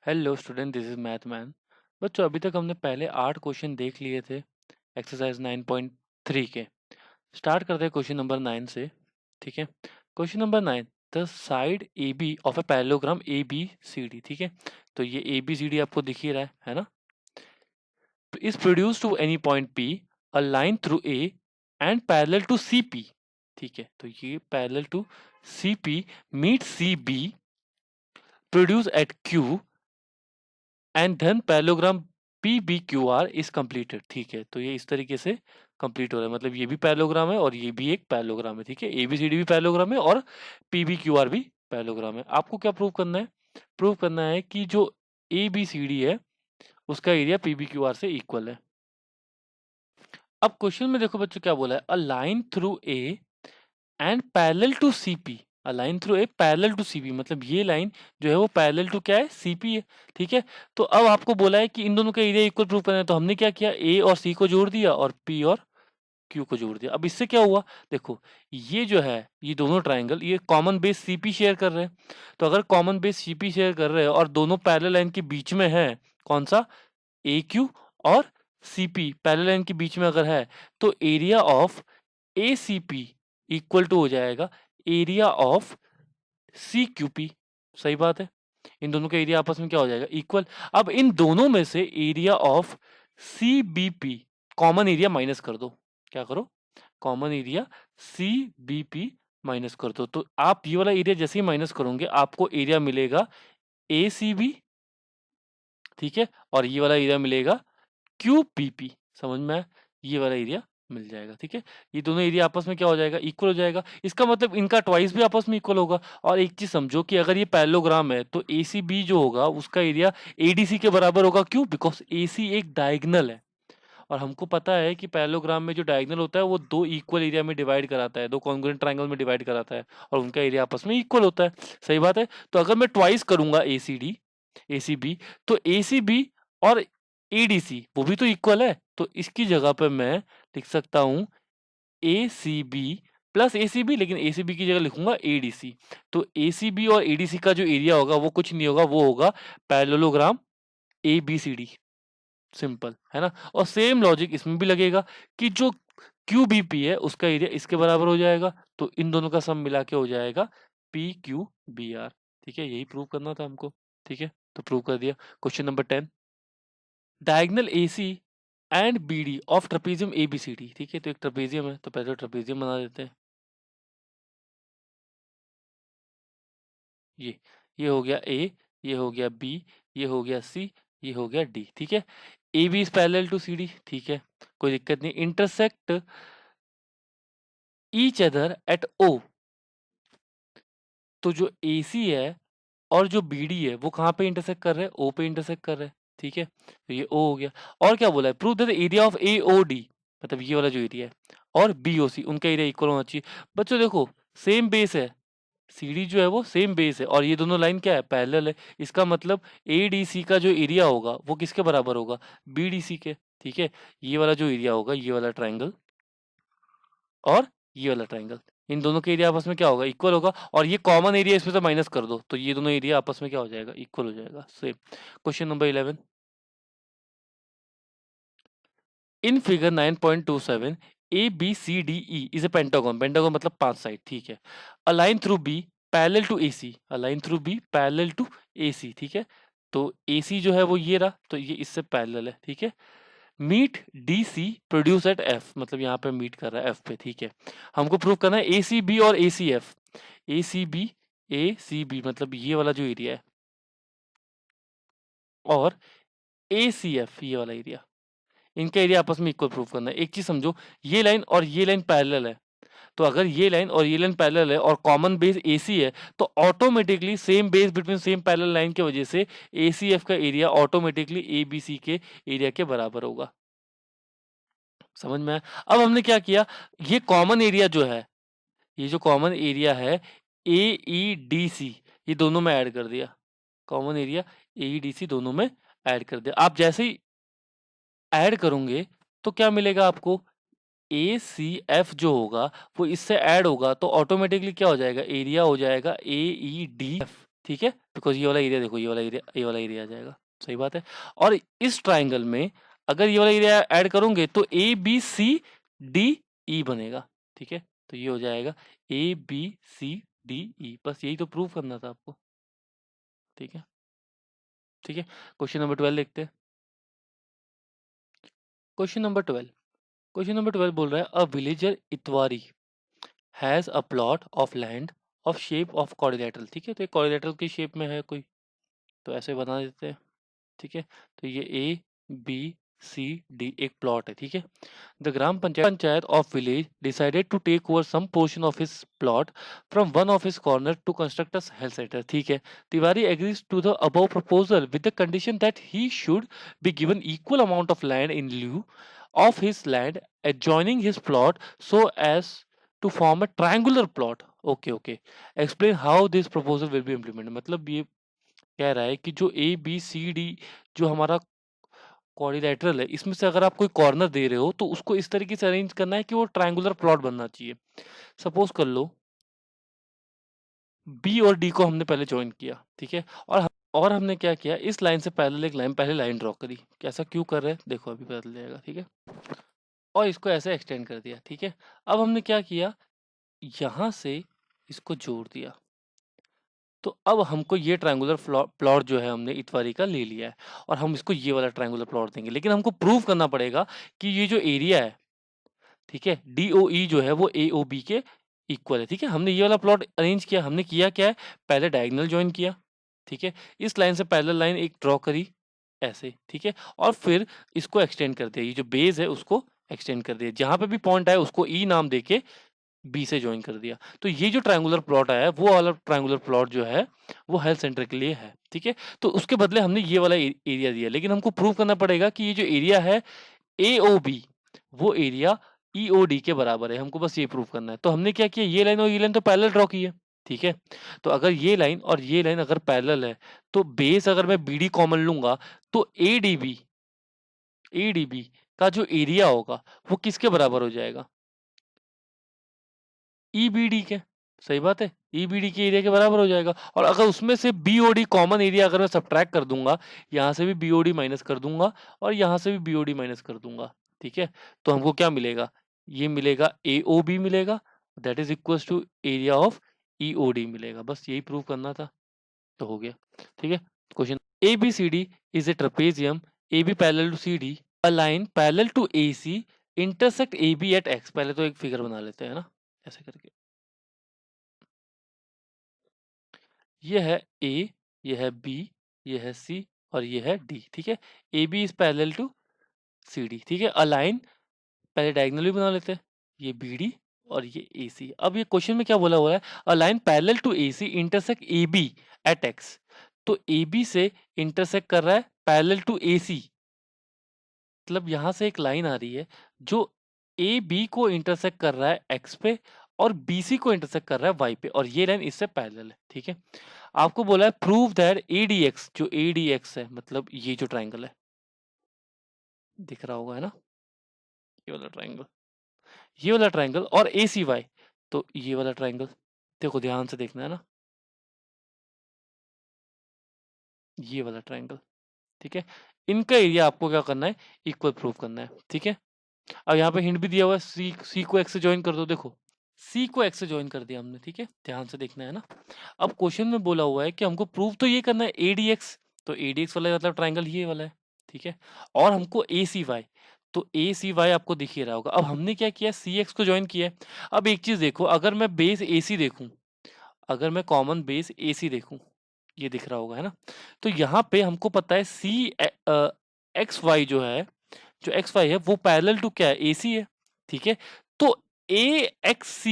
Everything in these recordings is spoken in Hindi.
Hello student, this is math man. बच्चों, अभी तक हमने पहले 8 क्वेश्चन देख लिए थे एक्सरसाइज 9.3 के। स्टार्ट करते हैं क्वेश्चन नंबर 9 से। ठीक है, question number 9, the side A B of a parallelogram A B C D. ठीक है, तो ये ए बी सी डी आपको दिख ही रहा है ना। Is produce to any point P a line through A and parallel to C P. ठीक है, तो ये parallel to C P meet C B produce at Q and then parallelogram P B Q R is completed. ठीक है, तो ये इस तरीके से कंप्लीट हो रहा है, मतलब ये भी पैरेललोग्राम है और ये भी एक पैरेललोग्राम है। ठीक है, ए बी सी डी भी पैरेललोग्राम है और पी बी क्यू आर भी पैरेललोग्राम है। आपको क्या प्रूव करना है? प्रूव करना है कि जो ए बी सी डी है उसका area P B Q R से इक्वल है। अब क्वेश्चन में देखो बच्चों क्या बोला है, a line through A and parallel to CP. A line through A parallel to CP, मतलब ये लाइन जो है वो पैरेलल टू क्या है, सीपी है। ठीक है, तो अब आपको बोला है कि इन दोनों का एरिया इक्वल प्रूव करना है, तो हमने क्या किया, ए और सी को जोड़ दिया और पी और क्यू को जोड़ दिया। अब इससे क्या हुआ, देखो ये जो है, ये दोनों ट्राइंगल ये कॉमन बेस सीपी शेयर कर रहे हैं। तो अगर कॉमन बेस सीपी शेयर कर रहे हैं और दोनों पैरेलल लाइन के बीच में है, कौन सा, ए क्यू और सीपी पैरेलल लाइन के बीच में अगर है, तो area of A C P equal to हो जाएगा area of C Q P. सही बात है, इन दोनों का एरिया आपस में क्या हो जाएगा, इक्वल। अब इन दोनों में से area of C B P common area minus कर दो। क्या करो, common area C B P minus कर दो। तो आप ये वाला एरिया जैसे ही माइनस करोगे आपको एरिया मिलेगा ए सी बी। ठीक है, और ये वाला एरिया मिलेगा क्यू पी पी। समझ में आया, ये वाला एरिया मिल जाएगा। ठीक है, ये दोनों एरिया आपस में क्या हो जाएगा, इक्वल हो जाएगा। इसका मतलब इनका ट्वाइस भी आपस में इक्वल होगा। और एक चीज समझो कि अगर ये पैरेललोग्राम है तो ए सी बी जो होगा उसका एरिया ए डी सी के बराबर होगा। क्यों? बिकॉज ए सी एक डायगनल है और हमको पता है कि पैरेललोग्राम में जो डायगोनल होता है वो दो इक्वल एरिया में डिवाइड कराता है, दो कॉन्ग्रुएंट ट्रायंगल में डिवाइड कराता है और उनका एरिया आपस में इक्वल होता है। सही बात है, तो अगर मैं ट्वाइस करूंगा एसीडी एसीबी, तो एसीबी और एडीसी वो भी तो इक्वल है, तो इसकी जगह पर मैं लिख सकता हूं एसीबी प्लस एसीबी, लेकिन एसीबी की जगह लिखूंगा एडीसी। तो एसीबी और एडीसी का जो एरिया होगा वो कुछ नहीं होगा, वो होगा पैरेललोग्राम एबीसीडी। सिंपल है ना। और सेम लॉजिक इसमें भी लगेगा कि जो क्यूबीपी है उसका एरिया इसके बराबर हो जाएगा, तो इन दोनों का सम मिला के हो जाएगा पी क्यू बी आर। ठीक है, यही प्रूव करना था हमको। ठीक है, तो प्रूव कर दिया। Question number 10, diagonal AC and BD of trapezium ABCD. ठीक है, तो एक ट्रेपेजियम है तो पहले ट्रेपेजियम बना देते हैं। ये ये हो गया ए, ये हो गया बी, ये हो गया सी, ये हो गया डी। ठीक है, A B is parallel to C D. ठीक है, कोई दिक्कत नहीं। Intersect each other at O, तो जो AC है और जो BD है वो कहाँ पे इंटरसेक्ट कर रहे हैं, O पे इंटरसेक्ट कर रहे हैं। ठीक है, तो ये O हो गया। और क्या बोला है, prove that the area of AOD, मतलब ये वाला जो एरिया है, और BOC उनका एरिया इक्वल होना चाहिए। बच्चों देखो, सेम बेस है, CD जो है वो सेम बेस है और ये दोनों लाइन क्या है, पैरेलल है। इसका मतलब ADC का जो एरिया होगा वो किसके बराबर होगा, BDC के। ठीक है, ये वाला जो एरिया होगा, ये वाला ट्राइंगल और ये वाला ट्राइंगल, इन दोनों के एरिया आपस में क्या होगा, इक्वल होगा। और ये कॉमन एरिया इसमें से माइनस कर दो तो ये दोनों एरिया आपस में क्या हो जाएगा, इक्वल हो जाएगा। Same. Question number 11, in figure 9.27 A B C D E is a pentagon. Pentagon मतलब 5 साइड। ठीक है, a line through B parallel to AC, a line through B parallel to AC. ठीक है, तो एसी जो है वो ये रहा, तो ये इससे पैरेलल है। ठीक है, meet D C produce at F, मतलब यहाँ पे मीट कर रहा है एफ पे। ठीक है, हमको प्रूव करना है ए सी बी और ए सी एफ। ए सी बी मतलब ये वाला जो एरिया है और ए सी एफ ये वाला एरिया, इनका एरिया आपस में इक्वल प्रूव करना है। एक चीज समझो, ये लाइन और ये लाइन पैरेलल है, तो अगर ये लाइन और ये लाइन पैरेलल है और कॉमन बेस एसी है, तो automatically same base between same parallel line की वजह से एसीएफ का एरिया ऑटोमेटिकली एबीसी के एरिया के बराबर होगा। समझ में आया? अब हमने क्या किया, ये कॉमन एरिया जो है, ये जो कॉमन एरिया है ए ई डी सी, ये दोनों में ऐड कर दिया। Common area A E D C दोनों में ऐड कर दिया। आप जैसे ही ऐड करोगे तो क्या मिलेगा आपको, ए सी एफ जो होगा वो इससे ऐड होगा तो ऑटोमेटिकली क्या हो जाएगा, एरिया हो जाएगा ए ई डी एफ। ठीक है, बिकॉज ये वाला एरिया देखो, ये वाला एरिया आ जाएगा, सही बात है। और इस ट्राइंगल में अगर ये वाला एरिया ऐड करोगे तो ए बी सी डी ई बनेगा, ठीक है। तो ये हो जाएगा ए बी सी डी ई, बस यही तो प्रूव करना था आपको, ठीक है। ठीक है, क्वेश्चन नंबर 12 देखते हैं। क्वेश्चन नंबर 12, क्वेश्चन नंबर 12 बोल रहा है a villager Itwari has a plot of land of shape of quadrilateral, ठीक है। तो एक क्वाड्रिलेटरल की शेप में है कोई, तो ऐसे बना देते हैं, ठीक है। तो ये ए बी सी डी एक प्लॉट है, ठीक है। The gram panchayat of village decided to take over some portion of his plot from one of his corner to construct a health centre, ठीक है। Tiwari agrees to the above proposal with the condition that he should be given equal amount of land in lieu of his land adjoining his plot so as to form a triangular plot. Okay, okay. Explain how this proposal will be implemented. मतलब ये कह रहा है कि जो ए बी सी डी जो हमारा क्वाड्रिलेटरल है, इसमें से अगर आप कोई कॉर्नर दे रहे हो तो उसको इस तरीके से अरेंज करना है कि वो ट्रायंगुलर प्लॉट बनना चाहिए। सपोज कर लो बी और डी को हमने पहले ज्वाइन किया, ठीक है। और हमने क्या किया, इस लाइन से पैरेलल एक लाइन पहले लाइन ड्रॉ करी। कैसा क्यों कर रहे हैं देखो, अभी पता चल जाएगा, ठीक है। और इसको ऐसे एक्सटेंड कर दिया, ठीक है। अब हमने क्या किया, यहाँ से इसको जोड़ दिया। तो अब हमको ये ट्रायंगुलर प्लॉट जो है हमने इतवारी का ले लिया है और हम इसको ये वाला ट्रायंगुलर प्लॉट देंगे, लेकिन हमको प्रूव करना पड़ेगा कि ये जो एरिया है, ठीक है, DOE जो है वो AOB के इक्वल है, ठीक है। हमने ये वाला प्लॉट अरेंज किया, हमने किया क्या है, पहले डायगोनल ज्वाइन किया, ठीक है। इस लाइन से पैरेलल लाइन एक ड्रॉ करी ऐसे, ठीक है। और फिर इसको एक्सटेंड कर दिया, ये जो बेस है उसको एक्सटेंड कर दिया, जहां पे भी पॉइंट आया उसको ई नाम देके बी से ज्वाइन कर दिया। तो ये जो ट्रायंगुलर प्लॉट आया है वो वाला ट्रायंगुलर प्लॉट जो है वो हेल्थ सेंटर के लिए है, ठीक है। तो उसके बदले हमने ये वाला एरिया दिया, लेकिन हमको प्रूव करना पड़ेगा कि ये जो एरिया है AOB वो एरिया EOD के बराबर है। हमको बस ये प्रूव करना है। तो हमने क्या किया, ये लाइन और ये लाइन तो पैरेलल ड्रॉ की है, ठीक है। तो अगर ये लाइन और ये लाइन अगर पैरेलल है तो बेस अगर मैं BD कॉमन लूंगा तो ADB का जो एरिया होगा वो किसके बराबर हो जाएगा, EBD के, सही बात है, EBD के एरिया के बराबर हो जाएगा। और अगर उसमें से BOD कॉमन एरिया अगर मैं सब्ट्रैक्ट कर दूंगा, यहाँ से भी BOD माइनस कर दूंगा और यहाँ से भी BOD माइनस कर दूंगा, ठीक है। तो हमको क्या मिलेगा, ये मिलेगा AOB मिलेगा, that is equal to area of EOD मिलेगा। बस यही प्रूव करना था, तो हो गया, ठीक है। Question ABCD is a trapezium AB parallel to CD, a line parallel to AC intersect AB at X। पहले तो एक फिगर बना लेते हैं ना, ऐसे करके। ये है ए, ये है बी, ये है सी और ये है डी, ठीक है। A B is parallel to C D, ठीक है। अलाइन पहले डायगोनल भी बना लेते हैं, ये बी डी और ये ए सी। अब ये क्वेश्चन में क्या बोला हुआ है, a line parallel to A C intersect A B at X. तो ए बी से इंटरसेक्ट कर रहा है पैरेलल टू ए सी, मतलब यहाँ से एक लाइन आ रही है जो ए बी को इंटरसेक्ट कर रहा है एक्स पे और बी सी को इंटरसेक्ट कर रहा है वाई पे, और ये लाइन इससे पैरेलल है, ठीक है। आपको बोला है प्रूव दैट ADX, जो ADX है मतलब ये जो ट्राइंगल है, दिख रहा होगा है ना, ये वाला ट्राइंगल, ये वाला ट्राइंगल और ACY, तो ये वाला ट्राइंगल, देखो ध्यान से देखना है ना, ये वाला ट्राइंगल, ठीक है। इनका एरिया आपको क्या करना है, इक्वल प्रूव करना है, ठीक है। अब यहाँ पे हिंट भी दिया हुआ है, सी को एक्स से ज्वाइन कर दो, देखो सी को एक्स से ज्वाइन कर दिया हमने, ठीक है। ध्यान से देखना है ना। अब क्वेश्चन में बोला हुआ है कि हमको प्रूव तो ये करना है ADX, तो ADX वाला मतलब ट्राइंगल ये वाला है, ठीक है। और हमको ACY, तो ACY आपको दिख ही रहा होगा। अब हमने क्या किया, CX को ज्वाइन किया है। अब एक चीज देखो, अगर मैं बेस AC देखूं, अगर मैं कॉमन बेस AC देखूं, ये दिख रहा होगा है ना। तो यहाँ पे हमको पता है XY जो है, जो XY है वो पैरेलल टू क्या है, AC है, ठीक है। तो AXC,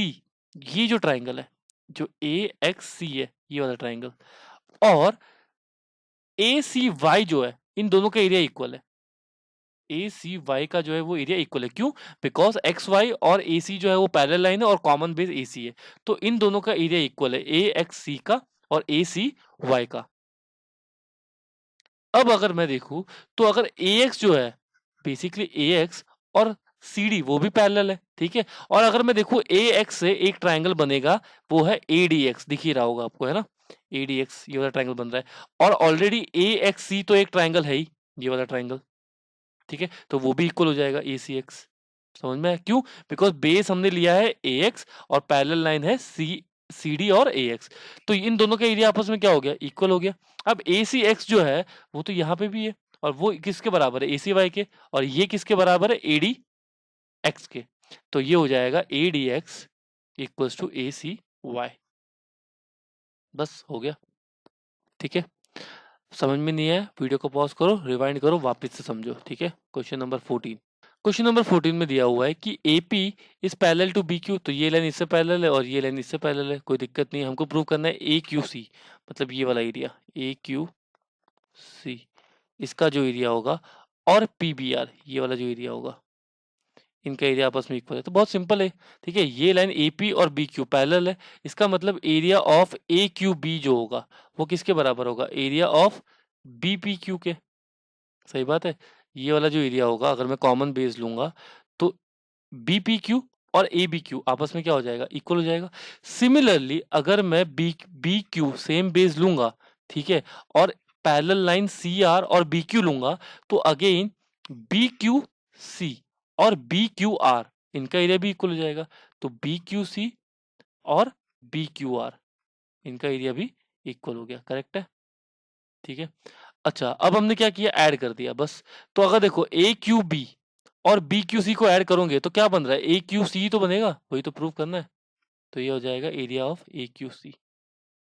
ये जो ट्राइंगल है, जो AXC है ये वाला ट्राइंगल, और ACY जो है, इन दोनों का एरिया इक्वल है। ACY का जो है वो एरिया इक्वल है, क्यों, बिकॉज XY और AC जो है वो पैरेलल लाइन है और कॉमन बेस AC है, तो इन दोनों का एरिया इक्वल है, AXC का और ACY का। अब अगर मैं देखूं तो अगर AX जो है, बेसिकली AX और CD वो भी पैरेलल है, ठीक है। और अगर मैं देखूं AX से एक ट्राइंगल बनेगा, वो है ADX, दिख ही रहा होगा आपको है ना। ADX ये वाला ट्रायंगल बन रहा है और ऑलरेडी AXC तो एक ट्रायंगल है ही, ये वाला ट्रायंगल, ठीक है, तो वो भी इक्वल हो जाएगा ACX। समझ में आया? क्यों? बिकॉज बेस हमने लिया है AX और पैरेलल लाइन है CD और AX, तो इन दोनों का एरिया आपस में क्या हो गया? इक्वल हो गया। अब ACX जो है वो तो यहाँ पे भी है और वो किसके बराबर है? ACY के, और ये किसके बराबर है? ADX के। तो ये हो जाएगा ADX इक्वल्स टू ACY। बस हो गया, ठीक है। समझ में नहीं आया वीडियो को पॉज करो, रिवाइंड करो, वापस से समझो, ठीक है। क्वेश्चन नंबर 14, क्वेश्चन नंबर 14 में दिया हुआ है कि AP is parallel to BQ, तो ये लाइन इससे पैरेलल है और ये लाइन इससे पैरेलल है, कोई दिक्कत नहीं है। हमको प्रूव करना है AQC, मतलब ये वाला एरिया AQC, इसका जो एरिया होगा, और PBR ये वाला जो एरिया होगा, इनका एरिया आपस में इक्वल है। तो बहुत सिंपल है, ठीक है। ये लाइन AP और BQ पैरेलल है, इसका मतलब एरिया ऑफ AQB जो होगा वो किसके बराबर होगा? एरिया ऑफ BPQ के। सही बात है। ये वाला जो एरिया होगा अगर मैं कॉमन बेस लूंगा तो BPQ और ABQ आपस में क्या हो जाएगा? इक्वल हो जाएगा। सिमिलरली अगर मैं BQ सेम बेस लूंगा, ठीक है, और पैरेलल लाइन CR और BQ लूंगा, तो अगेन BQC और BQR इनका एरिया भी इक्वल हो जाएगा। तो BQC और BQR इनका एरिया भी इक्वल हो गया। करेक्ट है, ठीक है। अच्छा, अब हमने क्या किया? ऐड कर दिया बस। तो अगर देखो AQB और BQC को ऐड करोगे तो क्या बन रहा है? AQC तो बनेगा, वही तो प्रूव करना है। तो ये हो जाएगा एरिया ऑफ AQC।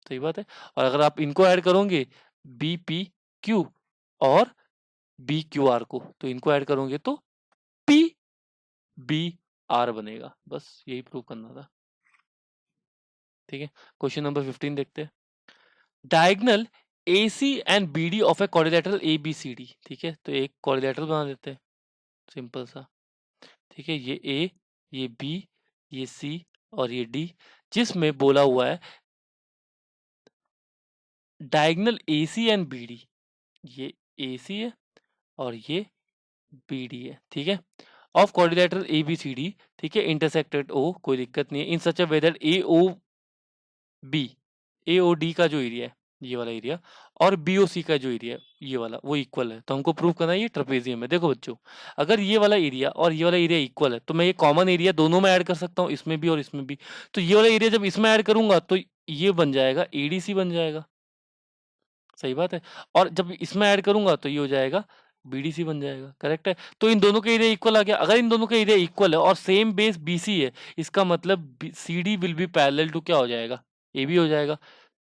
सही बात है। और अगर आप इनको ऐड करोगे BPQ और BQR को, तो इनको ऐड करोगे तो PBR बनेगा। बस यही प्रूव करना था, ठीक है। क्वेश्चन नंबर 15 देखते हैं। Diagonal AC and BD of a quadrilateral ABCD, ठीक है, तो एक क्वाड्रिलेटरल बना देते हैं सिंपल सा, ठीक है। ये A, ये B, ये C और ये D, जिसमें बोला हुआ है डायगोनल AC एंड BD, ये AC है और ये BD है, ठीक है, ऑफ क्वाड्रिलेटरल ABCD, ठीक है, इंटरसेक्टेड O, कोई दिक्कत नहीं है, इन सच अ वे दैट AOD का जो एरिया है ये वाला एरिया और BOC का जो एरिया है ये वाला वो इक्वल है। तो हमको प्रूव करना है ये ट्रेपेजियम है। देखो बच्चों, अगर ये वाला एरिया और ये वाला एरिया इक्वल है तो मैं ये कॉमन एरिया दोनों में ऐड कर सकता हूँ, इसमें भी और इसमें भी। तो ये वाला एरिया जब इसमें ऐड करूंगा तो ये बन जाएगा ADC बन जाएगा। सही बात है। और जब इसमें ऐड करूंगा तो ये हो जाएगा BDC बन जाएगा। करेक्ट है। तो इन दोनों का एरिया इक्वल आ गया। अगर इन दोनों का एरिया इक्वल है और सेम बेस BC है, इसका मतलब CD will be parallel to क्या हो जाएगा? AB हो जाएगा।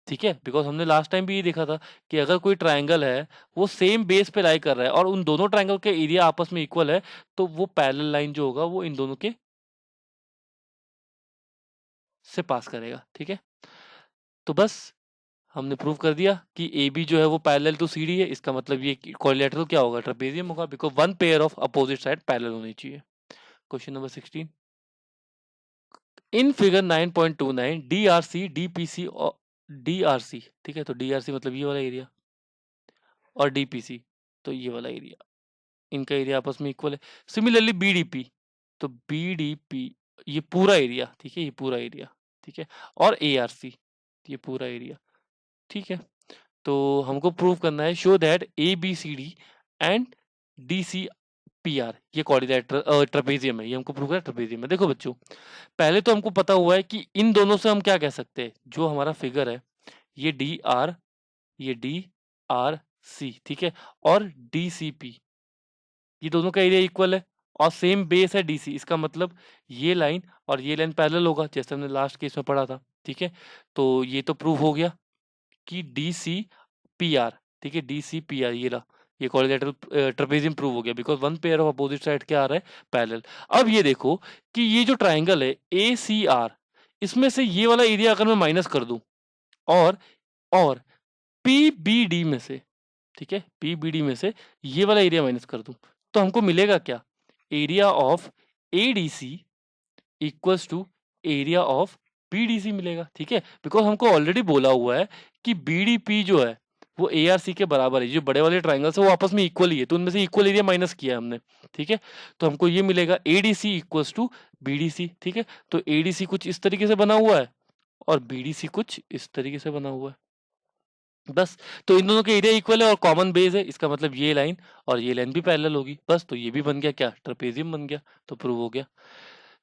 ठीक है, बिकॉज हमने लास्ट टाइम भी ये देखा था कि अगर कोई ट्रायंगल है वो सेम बेस पे लाई कर रहा है और उन दोनों ट्रायंगल के एरिया आपस में इक्वल है, तो वो पैरेलल लाइन जो होगा वो इन दोनों के से पास करेगा। ठीक है, तो बस हमने प्रूव कर दिया कि AB जो है वो पैरेलल टू CD है। इसका मतलब ये कोरिलेटरल क्या होगा? ट्रेपेजियम होगा, because one pair of opposite side parallel होनी चाहिए। Question number 16, in figure 9.29 DRC DPC और DRC, ठीक है, तो DRC मतलब ये वाला एरिया और DPC तो ये वाला एरिया, इनका एरिया आपस में इक्वल है। सिमिलरली BDP, तो BDP ये पूरा एरिया, ठीक है, ये पूरा एरिया, ठीक है, और ARC ये पूरा एरिया, ठीक है। तो हमको प्रूव करना है show that ABCD and DCPR ये क्वाड्रिलेटरल ट्रेपेजियम है। ये हमको प्रूव करना है ट्रेपेजियम है। देखो बच्चों, पहले तो हमको पता हुआ है कि इन दोनों से हम क्या कह सकते हैं, जो हमारा फिगर है ये DR, ये DRC, ठीक है, और DCP ये दोनों का एरिया इक्वल है और सेम बेस है DC। इसका मतलब ये लाइन और ये लाइन पैरेलल होगा, जैसे हमने लास्ट केस में पढ़ा था। ठीक है, तो ये तो प्रूव हो गया कि DCPR, ठीक है, DCPR ये रहा, ये कोरिलेटरल ट्रेपेजियम प्रूव हो गया because one pair of opposite side क्या आ रहा है? पैरेलल। अब ये देखो कि ये जो ट्राइंगल है ACR, इसमें से ये वाला एरिया अगर मैं माइनस कर दूं और PBD में से, ठीक है, PBD में से ये वाला एरिया माइनस कर दूं, तो हमको मिलेगा क्या? Area of ADC equals to area of BDC मिलेगा। ठीक है, बिकॉज हमको ऑलरेडी बोला हुआ है कि BDP जो है वो ARC के बराबर है। जो बड़े वाले ट्राइंगल्स है वो आपस में इक्वल ही है, तो उनमें से इक्वल एरिया माइनस किया है हमने। ठीक है, तो हमको ये मिलेगा ADC इक्वल्स टू BDC। ठीक है, तो ADC कुछ इस तरीके से बना हुआ है और BDC कुछ इस तरीके से बना हुआ है। बस, तो इन दोनों के एरिया इक्वल है और कॉमन बेस है, इसका मतलब ये लाइन और ये लाइन भी पैरेलल होगी। बस, तो ये भी बन गया क्या? ट्रेपेजियम बन गया, तो प्रूव हो गया।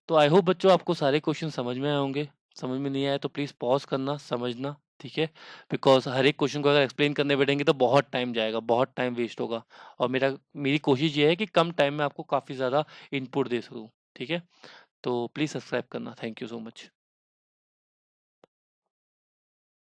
तो आई होप बच्चों आपको सारे क्वेश्चन समझ में आए होंगे। समझ में नहीं आए तो प्लीज़ पॉज़ करना, समझना, ठीक है? बिकॉज़ हर एक क्वेश्चन को अगर एक्सप्लेन करने बैठेंगे तो बहुत टाइम जाएगा, बहुत टाइम वेस्ट होगा और मेरी कोशिश ये है कि कम टाइम में आपको काफ़ी ज़्यादा इनपुट दे सकूँ, ठीक है? तो प्लीज़ सब्सक्राइब करना। Thank you so much.